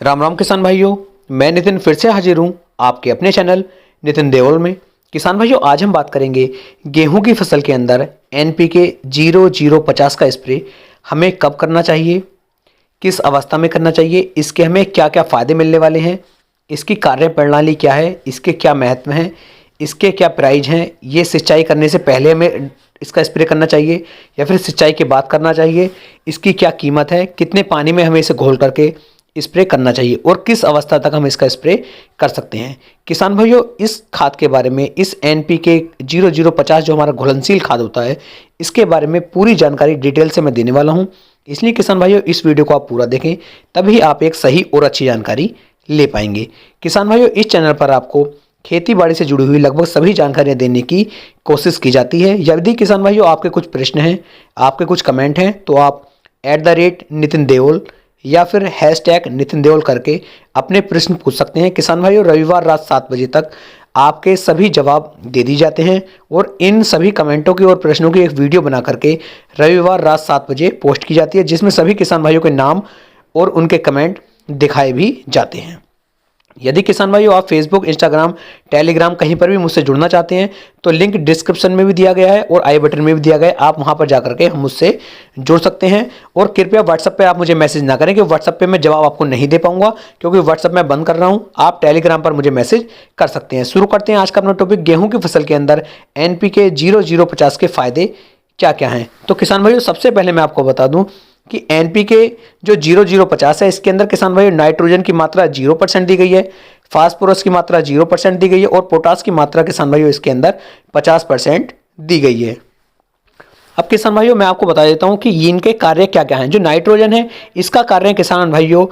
राम राम किसान भाइयों, मैं नितिन फिर से हाजिर हूँ आपके अपने चैनल नितिन देओल में। किसान भाइयों, आज हम बात करेंगे गेहूं की फसल के अंदर NPK 0050 का स्प्रे हमें कब करना चाहिए, किस अवस्था में करना चाहिए, इसके हमें क्या क्या फ़ायदे मिलने वाले हैं, इसकी कार्य प्रणाली क्या है, इसके क्या महत्व हैं, इसके क्या प्राइज हैं, ये सिंचाई करने से पहले हमें इसका स्प्रे करना चाहिए या फिर सिंचाई के बाद करना चाहिए, इसकी क्या कीमत है, कितने पानी में हमें इसे घोल करके स्प्रे करना चाहिए और किस अवस्था तक हम इसका स्प्रे कर सकते हैं। किसान भाइयों, इस खाद के बारे में, इस NPK 0050 जो हमारा घुलनशील खाद होता है, इसके बारे में पूरी जानकारी डिटेल से मैं देने वाला हूं। इसलिए किसान भाइयों, इस वीडियो को आप पूरा देखें, तभी आप एक सही और अच्छी जानकारी ले पाएंगे। किसान भाइयों, इस चैनल पर आपको खेती बाड़ी से जुड़ी हुई लगभग सभी जानकारियां देने की कोशिश की जाती है। यदि किसान भाइयों आपके कुछ प्रश्न हैं, आपके कुछ कमेंट हैं, तो आप @नितिन देओल या फिर #नितिन देओल करके अपने प्रश्न पूछ सकते हैं। किसान भाइयों, रविवार रात 7 बजे तक आपके सभी जवाब दे दिए जाते हैं और इन सभी कमेंटों की और प्रश्नों की एक वीडियो बना करके रविवार रात 7 बजे पोस्ट की जाती है, जिसमें सभी किसान भाइयों के नाम और उनके कमेंट दिखाए भी जाते हैं। यदि किसान भाइयों आप फेसबुक, इंस्टाग्राम, टेलीग्राम कहीं पर भी मुझसे जुड़ना चाहते हैं तो लिंक डिस्क्रिप्शन में भी दिया गया है और आई बटन में भी दिया गया है। आप वहां पर जाकर के हम मुझसे जुड़ सकते हैं। और कृपया व्हाट्सएप पे आप मुझे मैसेज ना करें, क्योंकि व्हाट्सएप पे मैं जवाब आपको नहीं दे पाऊंगा, क्योंकि व्हाट्सएप मैं बंद कर रहा हूं। आप टेलीग्राम पर मुझे मैसेज कर सकते हैं। शुरू करते हैं आज का अपना टॉपिक, गेहूं की फसल के अंदर NPK 0050 के फायदे क्या क्या हैं। तो किसान भाइयों, सबसे पहले मैं आपको बता दूं कि NPK जो 0050 है, इसके अंदर किसान भाई नाइट्रोजन की मात्रा 0% दी गई है, फास्फोरस की मात्रा 0% दी गई है और पोटास की मात्रा किसान भाइयों इसके अंदर 50% दी गई है। अब किसान भाइयों, मैं आपको बता देता हूं कि इनके कार्य क्या क्या हैं। जो नाइट्रोजन है, इसका कार्य किसान भाइयों,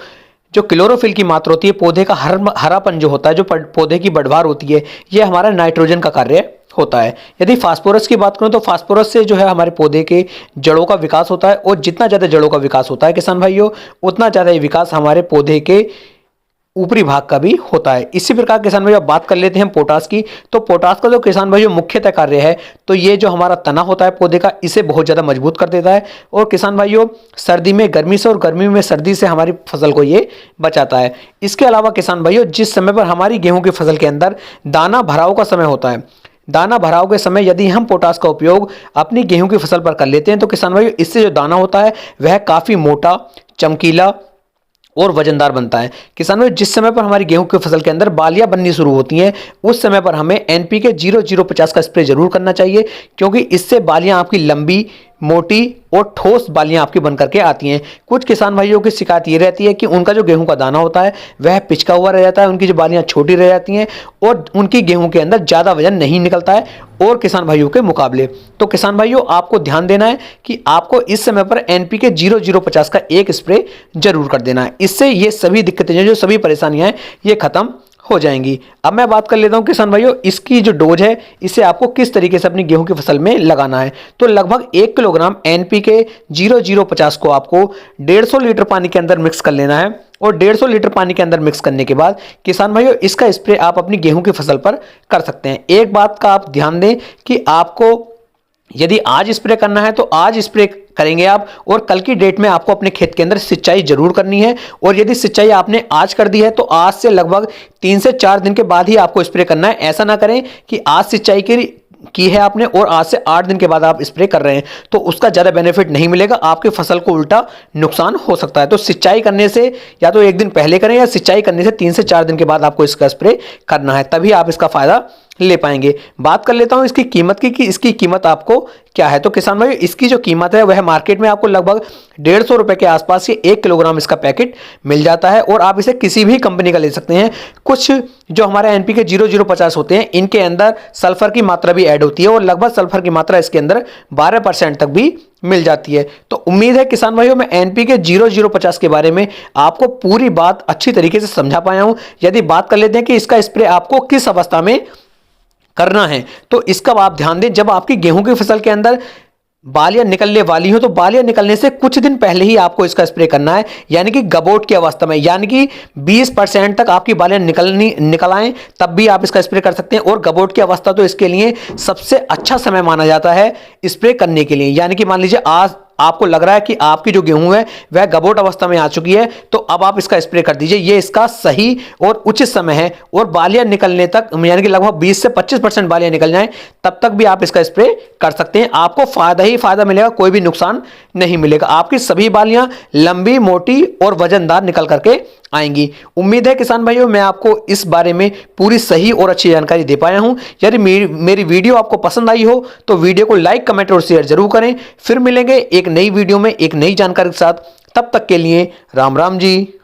जो क्लोरोफिल की मात्रा होती है, पौधे का हरापन जो होता है, जो पौधे की बढ़वार होती है, ये हमारा नाइट्रोजन का कार्य होता है। यदि फास्फोरस की बात करूं तो फास्फोरस से जो है हमारे पौधे के जड़ों का विकास होता है और जितना ज़्यादा जड़ों का विकास होता है किसान भाइयों, उतना ज़्यादा ये विकास हमारे पौधे के ऊपरी भाग का भी होता है। इसी प्रकार किसान भाइयों बात कर लेते हैं पोटास की। तो पोटास का जो किसान भाइयों मुख्यतः कार्य है, तो ये जो हमारा तना होता है पौधे का, इसे बहुत ज़्यादा मजबूत कर देता है और किसान भाइयों सर्दी में गर्मी से और गर्मी में सर्दी से हमारी फसल को ये बचाता है। इसके अलावा किसान भाइयों, जिस समय पर हमारी गेहूं की फसल के अंदर दाना भराव का समय होता है, दाना भराव के समय यदि हम पोटास का उपयोग अपनी गेहूं की फसल पर कर लेते हैं तो किसान भाइयों इससे जो दाना होता है वह काफ़ी मोटा, चमकीला और वजनदार बनता है। किसान भाइयों, जिस समय पर हमारी गेहूं की फसल के अंदर बालियां बननी शुरू होती हैं, उस समय पर हमें NPK 0050 का स्प्रे जरूर करना चाहिए, क्योंकि इससे बालियां आपकी लंबी, मोटी और ठोस बालियां आपकी बन करके आती हैं। कुछ किसान भाइयों की शिकायत ये रहती है कि उनका जो गेहूं का दाना होता है वह पिचका हुआ रह जाता है, उनकी जो बालियां छोटी रह जाती हैं और उनकी गेहूं के अंदर ज़्यादा वजन नहीं निकलता है और किसान भाइयों के मुकाबले। तो किसान भाइयों आपको ध्यान देना है कि आपको इस समय पर NPK 0050 का एक स्प्रे जरूर कर देना है। इससे ये सभी दिक्कतें, जो सभी परेशानियां हैं, ये खत्म हो जाएंगी। अब मैं बात कर लेता हूं किसान भाइयों, इसकी जो डोज है, इसे आपको किस तरीके से अपनी गेहूं की फसल में लगाना है। तो लगभग 1 किलोग्राम NPK 0050 को आपको 150 लीटर पानी के अंदर मिक्स कर लेना है और 150 लीटर पानी के अंदर मिक्स करने के बाद किसान भाइयों इसका स्प्रे आप अपनी गेहूं की फसल पर कर सकते हैं। एक बात का आप ध्यान दें कि आपको यदि आज स्प्रे करना है तो आज स्प्रे करेंगे आप, और कल की डेट में आपको अपने खेत के अंदर सिंचाई जरूर करनी है। और यदि सिंचाई आपने आज कर दी है तो आज से लगभग 3 से 4 दिन के बाद ही आपको स्प्रे करना है। ऐसा ना करें कि आज सिंचाई की है आपने और आज से 8 दिन के बाद आप स्प्रे कर रहे हैं, तो उसका ज़्यादा बेनिफिट नहीं मिलेगा, आपकी फसल को उल्टा नुकसान हो सकता है। तो सिंचाई करने से या तो 1 दिन पहले करें या सिंचाई करने से 3 से 4 दिन के बाद आपको इसका स्प्रे करना है, तभी आप इसका फायदा ले पाएंगे। बात कर लेता हूं इसकी कीमत की कि इसकी कीमत आपको क्या है। तो किसान भाई, इसकी जो कीमत है वह मार्केट में आपको लगभग 150 रुपए के आसपास ये 1 किलोग्राम इसका पैकेट मिल जाता है और आप इसे किसी भी कंपनी का ले सकते हैं। कुछ जो हमारे NPK 0050 होते हैं, इनके अंदर सल्फर की मात्रा भी ऐड होती है और लगभग सल्फर की मात्रा इसके अंदर 12% तक भी मिल जाती है। तो उम्मीद है किसान भाइयों मैं NPK 0050 के बारे में आपको पूरी बात अच्छी तरीके से समझा पाया हूं। यदि बात कर लेते हैं कि इसका स्प्रे आपको किस अवस्था में करना है, तो इसका आप ध्यान दें, जब आपकी गेहूं की फसल के अंदर बालियां निकलने वाली हो तो बालियां निकलने से कुछ दिन पहले ही आपको इसका स्प्रे करना है, यानी कि गबोट की अवस्था में, यानी कि 20% तक आपकी बालियां निकल आएं तब भी आप इसका स्प्रे कर सकते हैं। और गबोट की अवस्था तो इसके लिए सबसे अच्छा समय माना जाता है स्प्रे करने के लिए, यानी कि मान लीजिए आज आपको लग रहा है कि आपकी जो गेहूं है वह गबोट अवस्था में आ चुकी है, तो अब आप इसका स्प्रे कर दीजिए। ये इसका सही और उचित समय है। और बालियां निकलने तक, यानी कि लगभग 20 से 25% बालियां निकल जाएं, तब तक भी आप इसका स्प्रे कर सकते हैं। आपको फायदा ही फायदा मिलेगा, कोई भी नुकसान नहीं मिलेगा। आपकी सभी बालियां लंबी, मोटी और वजनदार निकल करके आएंगी। उम्मीद है किसान भाइयों मैं आपको इस बारे में पूरी सही और अच्छी जानकारी दे पाया हूं। यदि मेरी वीडियो आपको पसंद आई हो तो वीडियो को लाइक, कमेंट और शेयर जरूर करें। फिर मिलेंगे एक नई वीडियो में एक नई जानकारी के साथ। तब तक के लिए राम राम जी।